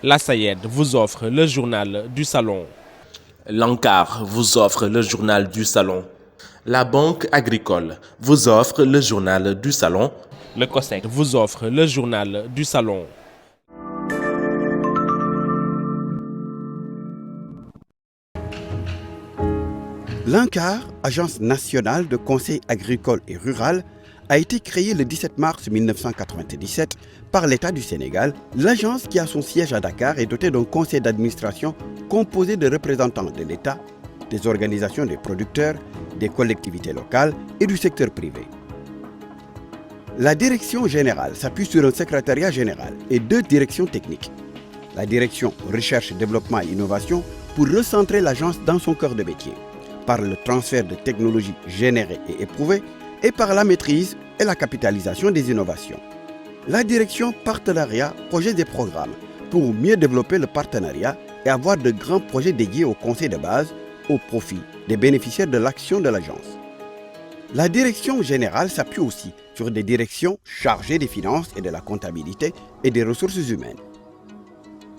La SAED vous offre le journal du salon. L'ANCAR vous offre le journal du salon. La Banque agricole vous offre le journal du salon. Le COSEC vous offre le journal du salon. L'ANCAR, Agence nationale de conseil agricole et rural, a été créée le 17 mars 1997 par l'État du Sénégal. L'agence, qui a son siège à Dakar, est dotée d'un conseil d'administration composé de représentants de l'État, des organisations des producteurs, des collectivités locales et du secteur privé. La direction générale s'appuie sur un secrétariat général et 2 directions techniques. La direction recherche, développement et innovation pour recentrer l'agence dans son cœur de métier, par le transfert de technologies générées et éprouvées et par la maîtrise et la capitalisation des innovations. La direction partenariat projets et programmes pour mieux développer le partenariat et avoir de grands projets dédiés au conseil de base au profit des bénéficiaires de l'action de l'agence. La direction générale s'appuie aussi sur des directions chargées des finances et de la comptabilité et des ressources humaines.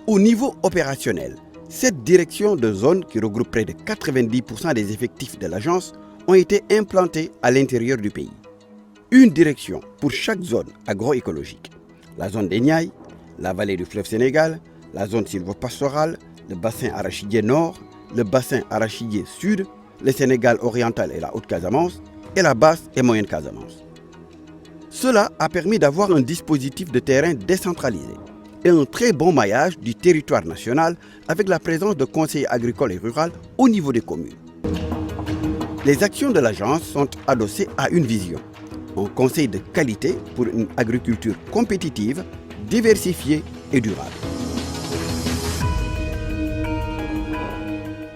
Au niveau opérationnel, cette direction de zone, qui regroupe près de 90% des effectifs de l'agence, ont été implantées à l'intérieur du pays. Une direction pour chaque zone agroécologique. La zone des Niayes, la vallée du fleuve Sénégal, la zone sylvopastorale, le bassin arachidier nord, le bassin arachidier sud, le Sénégal oriental et la Haute-Casamance, et la basse et moyenne Casamance. Cela a permis d'avoir un dispositif de terrain décentralisé et un très bon maillage du territoire national avec la présence de conseillers agricoles et ruraux au niveau des communes. Les actions de l'agence sont adossées à une vision, un conseil de qualité pour une agriculture compétitive, diversifiée et durable.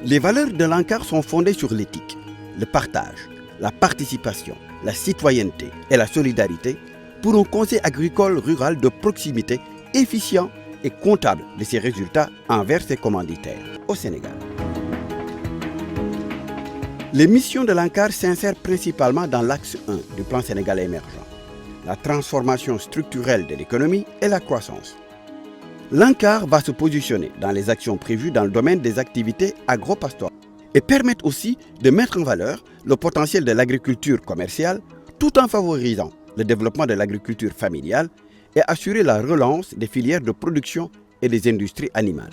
Les valeurs de l'ANCAR sont fondées sur l'éthique, le partage, la participation, la citoyenneté et la solidarité pour un conseil agricole rural de proximité efficient et comptable de ses résultats envers ses commanditaires au Sénégal. Les missions de l'ANCAR s'insèrent principalement dans l'axe 1 du plan Sénégal émergent, la transformation structurelle de l'économie et la croissance. L'ANCAR va se positionner dans les actions prévues dans le domaine des activités agro-pastorales et permettre aussi de mettre en valeur le potentiel de l'agriculture commerciale tout en favorisant le développement de l'agriculture familiale et assurer la relance des filières de production et des industries animales.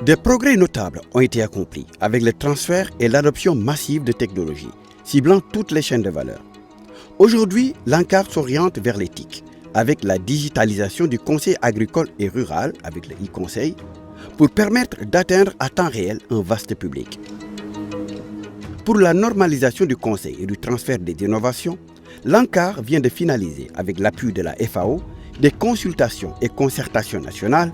Des progrès notables ont été accomplis avec le transfert et l'adoption massive de technologies, ciblant toutes les chaînes de valeur. Aujourd'hui, l'ANCAR s'oriente vers l'éthique, avec la digitalisation du conseil agricole et rural, avec le e-conseil, pour permettre d'atteindre à temps réel un vaste public. Pour la normalisation du conseil et du transfert des innovations, l'ANCAR vient de finaliser, avec l'appui de la FAO, des consultations et concertations nationales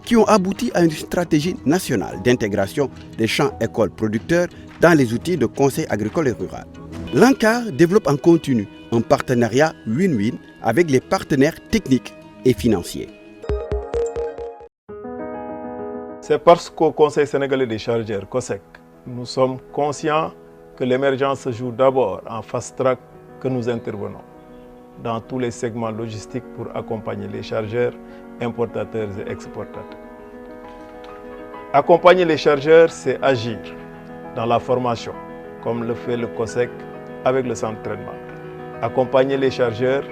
qui ont abouti à une stratégie nationale d'intégration des champs écoles producteurs dans les outils de conseil agricole et rural. L'ANCAR développe en continu un partenariat win-win avec les partenaires techniques et financiers. C'est parce qu'au Conseil sénégalais des chargeurs, COSEC, nous sommes conscients que l'émergence se joue d'abord en fast-track que nous intervenons dans tous les segments logistiques pour accompagner les chargeurs, importateurs et exportateurs. Accompagner les chargeurs, c'est agir dans la formation, comme le fait le COSEC avec le centre de traitement. Accompagner les chargeurs,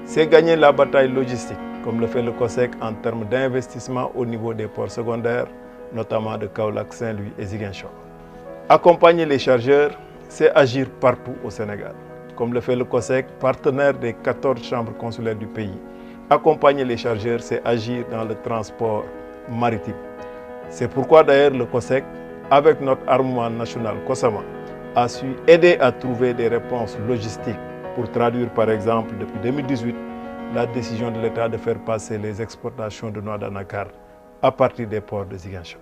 c'est gagner la bataille logistique, comme le fait le COSEC en termes d'investissement au niveau des ports secondaires, notamment de Kaolack, Saint-Louis et Ziguinchor. Accompagner les chargeurs, c'est agir partout au Sénégal, comme le fait le COSEC, partenaire des 14 chambres consulaires du pays. Accompagner les chargeurs, c'est agir dans le transport maritime. C'est pourquoi d'ailleurs le COSEC, avec notre armement national COSAMA, a su aider à trouver des réponses logistiques pour traduire par exemple depuis 2018 la décision de l'État de faire passer les exportations de noix d'anacarde à partir des ports de Ziguinchor.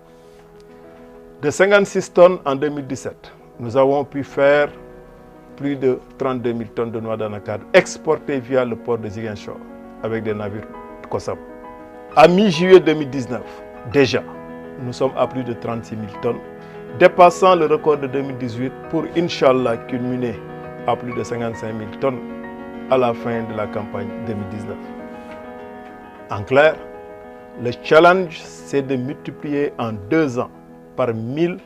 De 56 tonnes en 2017, nous avons pu faire plus de 32 000 tonnes de noix d'anacarde exportées via le port de Ziguinchor avec des navires COSAM. À mi-juillet 2019, déjà, nous sommes à plus de 36 000 tonnes, dépassant le record de 2018 pour, Inch'Allah, culminer à plus de 55 000 tonnes à la fin de la campagne 2019. En clair, Le challenge, c'est de multiplier en 2 ans par 1000,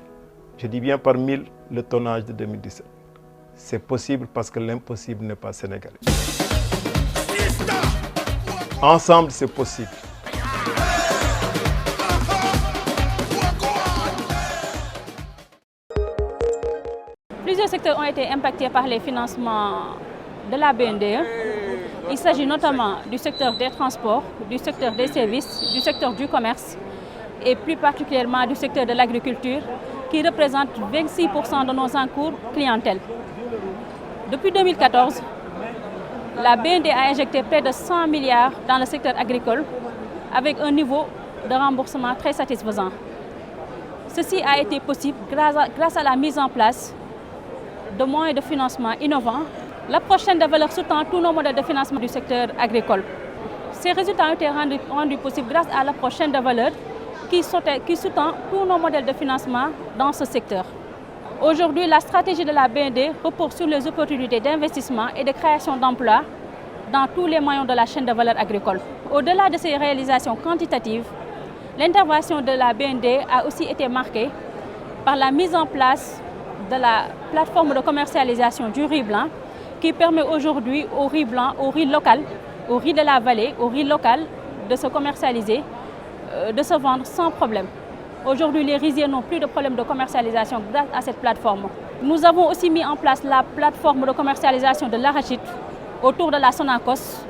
je dis bien par 1000, le tonnage de 2017. C'est possible parce que l'impossible n'est pas sénégalais. Ensemble, c'est possible. Plusieurs secteurs ont été impactés par les financements de la BNDE. Il s'agit notamment du secteur des transports, du secteur des services, du secteur du commerce et plus particulièrement du secteur de l'agriculture qui représente 26% de nos encours clientèle. Depuis 2014, la BND a injecté près de 100 milliards dans le secteur agricole avec un niveau de remboursement très satisfaisant. Ceci a été possible grâce à la mise en place de moyens de financement innovants. L'approche chaîne de valeur sous-tend tous nos modèles de financement du secteur agricole. Ces résultats ont été rendus possibles grâce à l'approche chaîne de valeur qui sous-tend tous nos modèles de financement dans ce secteur. Aujourd'hui, la stratégie de la BND repose sur les opportunités d'investissement et de création d'emplois dans tous les maillons de la chaîne de valeur agricole. Au-delà de ces réalisations quantitatives, l'intervention de la BND a aussi été marquée par la mise en place de la plateforme de commercialisation du riz blanc qui permet aujourd'hui au riz blanc, au riz local, au riz de la vallée, au riz local de se commercialiser, de se vendre sans problème. Aujourd'hui, les riziers n'ont plus de problème de commercialisation grâce à cette plateforme. Nous avons aussi mis en place la plateforme de commercialisation de l'arachide autour de la Sonacos,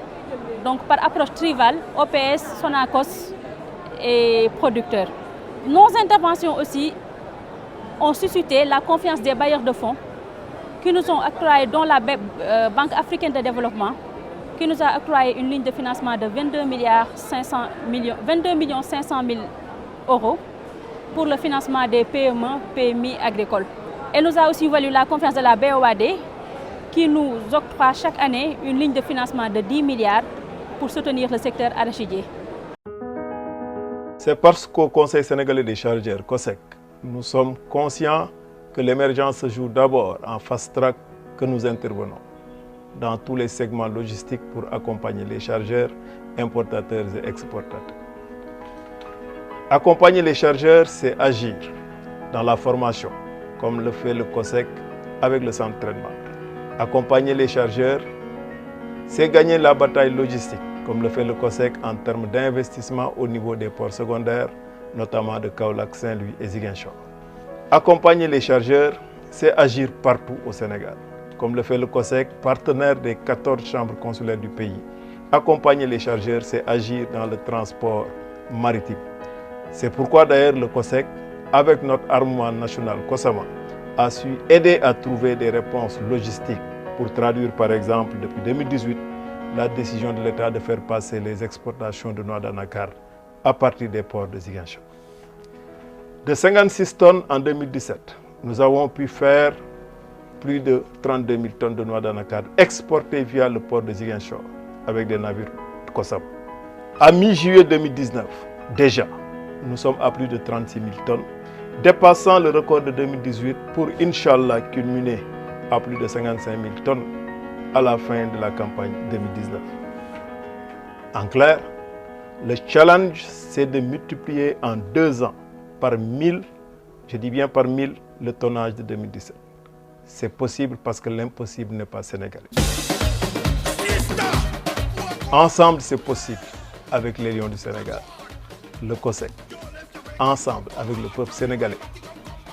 donc par approche trivale, OPS, Sonacos et producteurs. Nos interventions aussi ont suscité la confiance des bailleurs de fonds qui nous ont octroyé, dont la Banque africaine de développement, qui nous a octroyé une ligne de financement de 22 500 000 euros pour le financement des PME, PMI agricoles. Elle nous a aussi valu la confiance de la BOAD qui nous octroie chaque année une ligne de financement de 10 milliards pour soutenir le secteur arachidier. C'est parce qu'au Conseil sénégalais des chargeurs, COSEC, nous sommes conscients que l'émergence se joue d'abord en fast-track que nous intervenons dans tous les segments logistiques pour accompagner les chargeurs, importateurs et exportateurs. Accompagner les chargeurs, c'est agir dans la formation, comme le fait le COSEC avec le centre de traitement. Accompagner les chargeurs, c'est gagner la bataille logistique, comme le fait le COSEC en termes d'investissement au niveau des ports secondaires, notamment de Kaolack, Saint-Louis et Ziguinchor. Accompagner les chargeurs, c'est agir partout au Sénégal, comme le fait le COSEC, partenaire des 14 chambres consulaires du pays. Accompagner les chargeurs, c'est agir dans le transport maritime. C'est pourquoi d'ailleurs le COSEC, avec notre armement national COSAMA, a su aider à trouver des réponses logistiques pour traduire par exemple depuis 2018 la décision de l'État de faire passer les exportations de noix d'anacarde à partir des ports de Ziguinchor. De 56 tonnes en 2017, nous avons pu faire plus de 32 000 tonnes de noix d'anacarde exportées via le port de Ziguinchor avec des navires COSAMA. À mi-juillet 2019, déjà, nous sommes à plus de 36 000 tonnes, dépassant le record de 2018 pour, Inch'Allah, culminer à plus de 55 000 tonnes à la fin de la campagne 2019. En clair, le challenge, c'est de multiplier en 2 ans par 1000, je dis bien par 1000, le tonnage de 2017. C'est possible parce que l'impossible n'est pas sénégalais. Ensemble, c'est possible avec les Lions du Sénégal, le COSEC, ensemble avec le peuple sénégalais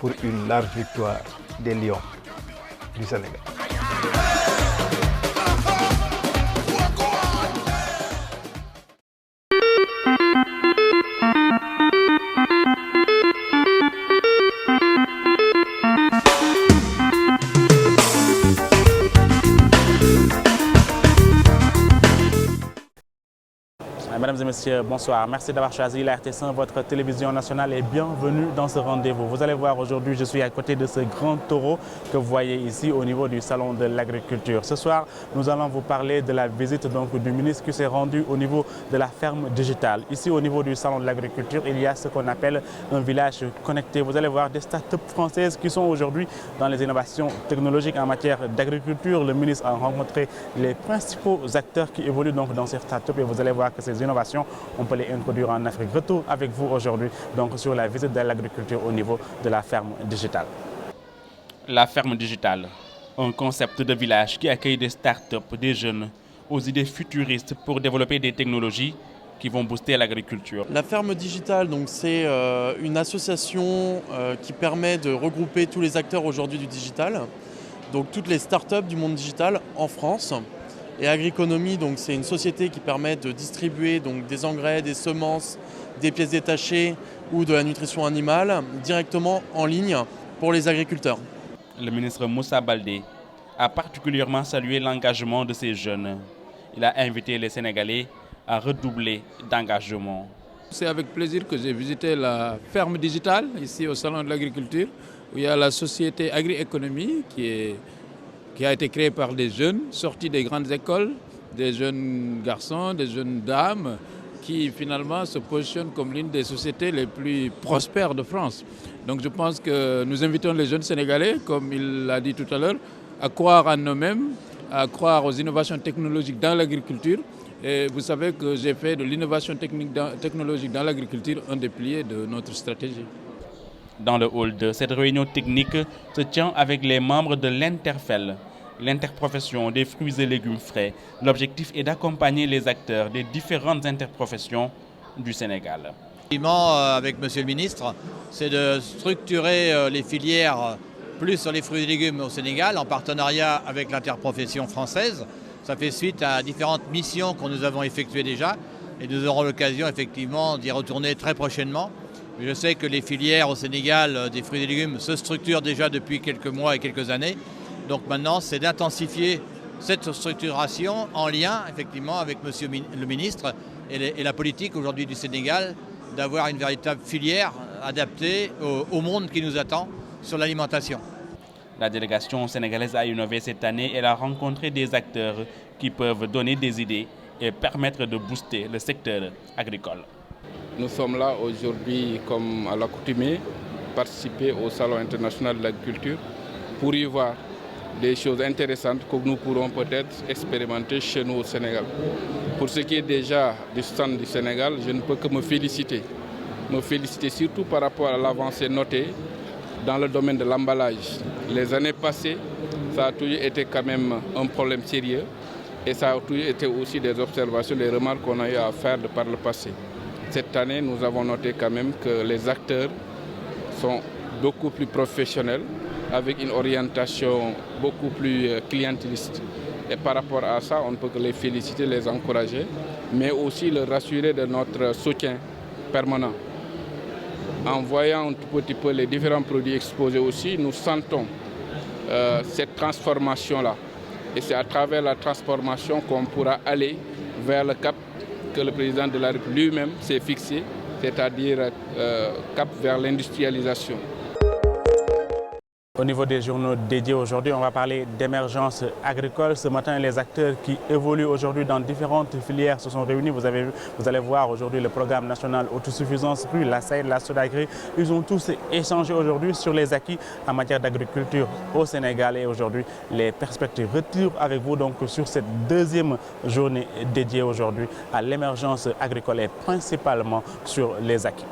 pour une large victoire des Lions du Sénégal. Mesdames et messieurs, bonsoir. Merci d'avoir choisi la RT1, votre télévision nationale, et bienvenue dans ce rendez-vous. Vous allez voir, aujourd'hui, je suis à côté de ce grand taureau que vous voyez ici au niveau du Salon de l'Agriculture. Ce soir, nous allons vous parler de la visite du ministre qui s'est rendu au niveau de la ferme digitale. Ici, au niveau du Salon de l'Agriculture, il y a ce qu'on appelle un village connecté. Vous allez voir des startups françaises qui sont aujourd'hui dans les innovations technologiques en matière d'agriculture. Le ministre a rencontré les principaux acteurs qui évoluent donc dans ces startups et vous allez voir que ces innovations innovations, on peut les introduire en Afrique. Retour avec vous aujourd'hui donc sur la visite de l'agriculture au niveau de la ferme digitale. La ferme digitale, un concept de village qui accueille des start-up, des jeunes aux idées futuristes pour développer des technologies qui vont booster l'agriculture. La ferme digitale, donc, c'est une association qui permet de regrouper tous les acteurs aujourd'hui du digital, donc toutes les startups du monde digital en France. Et Agriconomie, donc, c'est une société qui permet de distribuer donc, des engrais, des semences, des pièces détachées ou de la nutrition animale directement en ligne pour les agriculteurs. Le ministre Moussa Baldé a particulièrement salué l'engagement de ces jeunes. Il a invité les Sénégalais à redoubler d'engagement. C'est avec plaisir que j'ai visité la ferme digitale ici au Salon de l'Agriculture, où il y a la société Agri-Économie qui a été créée par des jeunes sortis des grandes écoles, des jeunes garçons, des jeunes dames, qui finalement se positionnent comme l'une des sociétés les plus prospères de France. Donc je pense que nous invitons les jeunes Sénégalais, comme il l'a dit tout à l'heure, à croire en eux-mêmes, à croire aux innovations technologiques dans l'agriculture. Et vous savez que j'ai fait de l'innovation technologique dans l'agriculture un des piliers de notre stratégie. Dans le hall 2, cette réunion technique se tient avec les membres de l'Interfel, l'interprofession des fruits et légumes frais. L'objectif est d'accompagner les acteurs des différentes interprofessions du Sénégal. Avec Monsieur le ministre, c'est de structurer les filières plus sur les fruits et légumes au Sénégal en partenariat avec l'interprofession française. Ça fait suite à différentes missions que nous avons effectuées déjà et nous aurons l'occasion effectivement d'y retourner très prochainement. Je sais que les filières au Sénégal des fruits et légumes se structurent déjà depuis quelques mois et quelques années. Donc maintenant, c'est d'intensifier cette structuration en lien effectivement avec Monsieur le ministre et la politique aujourd'hui du Sénégal, d'avoir une véritable filière adaptée au monde qui nous attend sur l'alimentation. La délégation sénégalaise a innové cette année. Elle a rencontré des acteurs qui peuvent donner des idées et permettre de booster le secteur agricole. Nous sommes là aujourd'hui, comme à l'accoutumée, participer au Salon international de l'agriculture pour y voir des choses intéressantes que nous pourrons peut-être expérimenter chez nous au Sénégal. Pour ce qui est déjà du stand du Sénégal, je ne peux que me féliciter. Me féliciter surtout par rapport à l'avancée notée dans le domaine de l'emballage. Les années passées, ça a toujours été quand même un problème sérieux et ça a toujours été aussi des observations, des remarques qu'on a eu à faire par le passé. Cette année, nous avons noté quand même que les acteurs sont beaucoup plus professionnels, avec une orientation beaucoup plus clientéliste. Et par rapport à ça, on ne peut que les féliciter, les encourager, mais aussi les rassurer de notre soutien permanent. En voyant un tout petit peu les différents produits exposés aussi, nous sentons cette transformation-là. Et c'est à travers la transformation qu'on pourra aller vers le cap que le président de la République lui-même s'est fixé, c'est-à-dire cap vers l'industrialisation. Au niveau des journaux dédiés aujourd'hui, on va parler d'émergence agricole. Ce matin, les acteurs qui évoluent aujourd'hui dans différentes filières se sont réunis. Vous allez voir aujourd'hui le programme national autosuffisance rue, la SAED, la SODAGRI. Ils ont tous échangé aujourd'hui sur les acquis en matière d'agriculture au Sénégal et aujourd'hui les perspectives. Retour avec vous donc sur cette deuxième journée dédiée aujourd'hui à l'émergence agricole et principalement sur les acquis.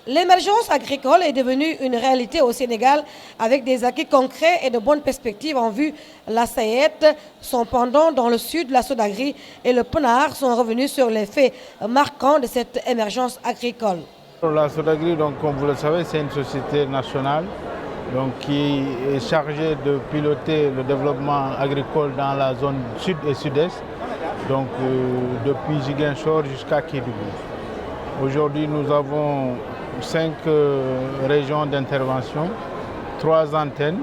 L'émergence agricole est devenue une réalité au Sénégal avec des acquis concrets et de bonnes perspectives en vue. La SAED, son pendant dans le sud, la SODAGRI et le PNAR sont revenus sur les faits marquants de cette émergence agricole. La SODAGRI, donc, comme vous le savez, c'est une société nationale donc, qui est chargée de piloter le développement agricole dans la zone sud et sud-est, donc depuis Ziguinchor jusqu'à Kédougou. Aujourd'hui, nous avons 5 régions d'intervention, 3 antennes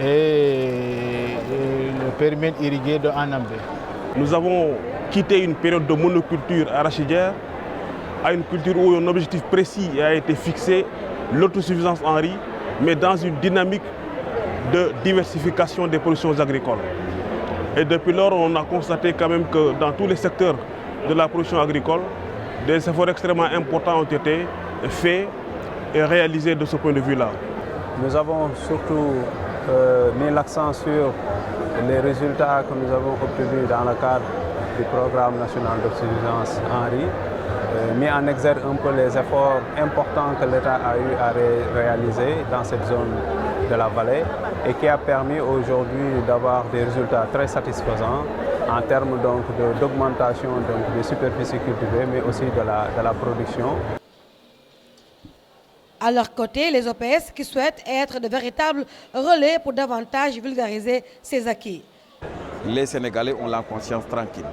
et le périmètre irrigué de Anambé. Nous avons quitté une période de monoculture arachidière à une culture où un objectif précis a été fixé, l'autosuffisance en riz, mais dans une dynamique de diversification des productions agricoles. Et depuis lors, on a constaté quand même que dans tous les secteurs de la production agricole, des efforts extrêmement importants ont été faits et réalisés de ce point de vue-là. Nous avons surtout mis l'accent sur les résultats que nous avons obtenus dans le cadre du programme national d'autosuffisance en riz, mis en exergue un peu les efforts importants que l'État a eu à réaliser dans cette zone de la vallée et qui a permis aujourd'hui d'avoir des résultats très satisfaisants en termes d'augmentation des superficies cultivées, mais aussi de la production. À leur côté, les OPS qui souhaitent être de véritables relais pour davantage vulgariser ces acquis. Les Sénégalais ont la conscience tranquille.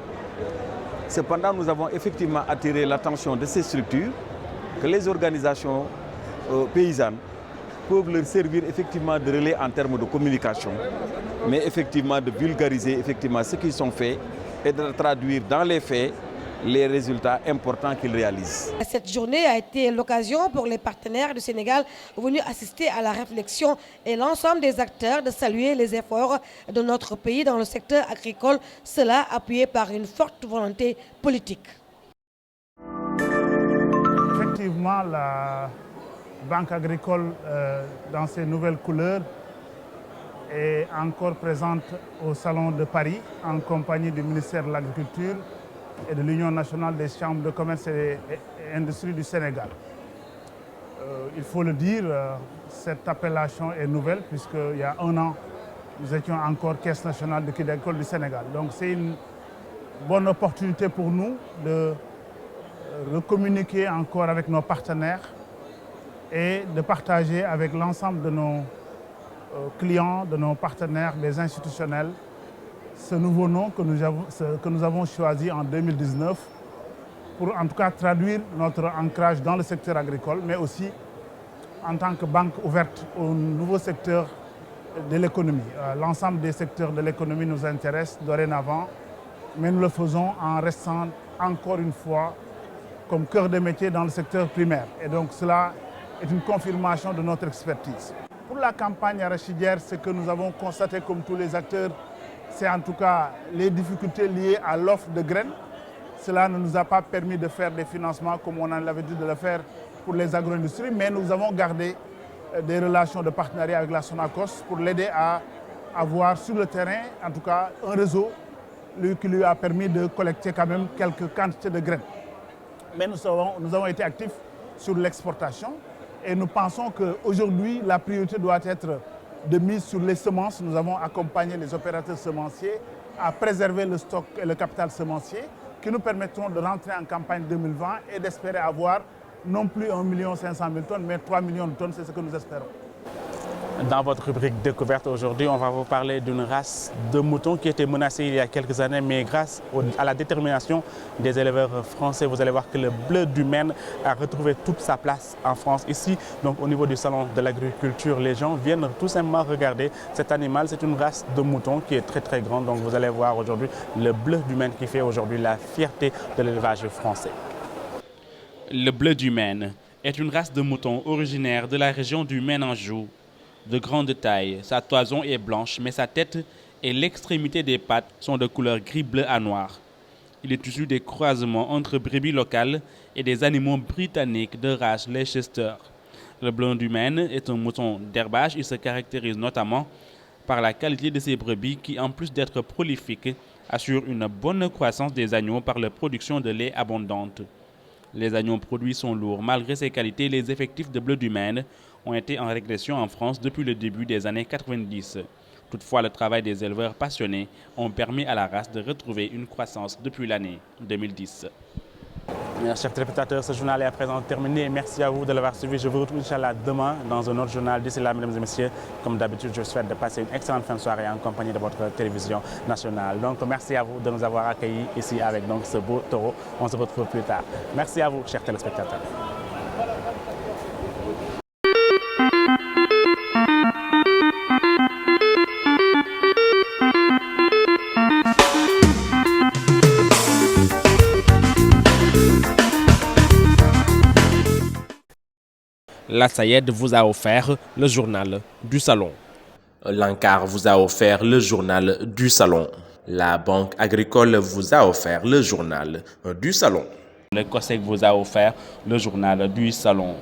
Cependant, nous avons effectivement attiré l'attention de ces structures que les organisations paysannes peuvent leur servir effectivement de relais en termes de communication, mais effectivement de vulgariser effectivement ce qu'ils ont fait et de traduire dans les faits les résultats importants qu'ils réalisent. Cette journée a été l'occasion pour les partenaires du Sénégal venus assister à la réflexion et l'ensemble des acteurs de saluer les efforts de notre pays dans le secteur agricole, cela appuyé par une forte volonté politique. Effectivement, la Banque agricole, dans ses nouvelles couleurs, est encore présente au Salon de Paris en compagnie du ministère de l'Agriculture et de l'Union nationale des chambres de commerce et industrie du Sénégal. Il faut le dire, cette appellation est nouvelle puisqu'il y a un an, nous étions encore Caisse nationale de crédit agricole du Sénégal. Donc c'est une bonne opportunité pour nous de recommuniquer encore avec nos partenaires et de partager avec l'ensemble de nos clients, de nos partenaires, des institutionnels, ce nouveau nom que nous avons choisi en 2019 pour en tout cas traduire notre ancrage dans le secteur agricole, mais aussi en tant que banque ouverte au nouveau secteur de l'économie. L'ensemble des secteurs de l'économie nous intéressent dorénavant, mais nous le faisons en restant encore une fois comme cœur de métier dans le secteur primaire. Et donc cela est une confirmation de notre expertise. Pour la campagne arachidière, ce que nous avons constaté comme tous les acteurs, c'est en tout cas les difficultés liées à l'offre de graines. Cela ne nous a pas permis de faire des financements comme on en avait dit de le faire pour les agro-industries, mais nous avons gardé des relations de partenariat avec la Sonacos pour l'aider à avoir sur le terrain, en tout cas, un réseau qui lui a permis de collecter quand même quelques quantités de graines. Mais nous avons été actifs sur l'exportation et nous pensons qu'aujourd'hui, la priorité doit être de mise sur les semences. Nous avons accompagné les opérateurs semenciers à préserver le stock et le capital semencier qui nous permettront de rentrer en campagne 2020 et d'espérer avoir non plus 1 500 000 tonnes, mais 3 millions de tonnes, c'est ce que nous espérons. Dans votre rubrique découverte aujourd'hui, on va vous parler d'une race de moutons qui était menacée il y a quelques années, mais grâce à la détermination des éleveurs français, vous allez voir que le bleu du Maine a retrouvé toute sa place en France. Ici, donc au niveau du salon de l'agriculture, les gens viennent tout simplement regarder cet animal. C'est une race de moutons qui est très très grande. Donc vous allez voir aujourd'hui le bleu du Maine qui fait aujourd'hui la fierté de l'élevage français. Le bleu du Maine est une race de moutons originaire de la région du Maine-Anjou. De grande taille, sa toison est blanche, mais sa tête et l'extrémité des pattes sont de couleur gris-bleu à noir. Il est issu des croisements entre brebis locales et des animaux britanniques de race Leicester. Le bleu du Maine est un mouton d'herbage. Il se caractérise notamment par la qualité de ses brebis qui, en plus d'être prolifiques, assurent une bonne croissance des agneaux par la production de lait abondante. Les agneaux produits sont lourds. Malgré ces qualités, les effectifs de bleu du Maine ont été en régression en France depuis le début des années 90. Toutefois, le travail des éleveurs passionnés ont permis à la race de retrouver une croissance depuis l'année 2010. Chers téléspectateurs, ce journal est à présent terminé. Merci à vous de l'avoir suivi. Je vous retrouve Inch'Allah demain dans un autre journal. D'ici là, mesdames et messieurs, comme d'habitude, je vous souhaite de passer une excellente fin de soirée en compagnie de votre télévision nationale. Donc, merci à vous de nous avoir accueillis ici avec donc, ce beau taureau. On se retrouve plus tard. Merci à vous, chers téléspectateurs. La SAED vous a offert le journal du salon. L'ANCAR vous a offert le journal du salon. La Banque agricole vous a offert le journal du salon. Le COSEC vous a offert le journal du salon.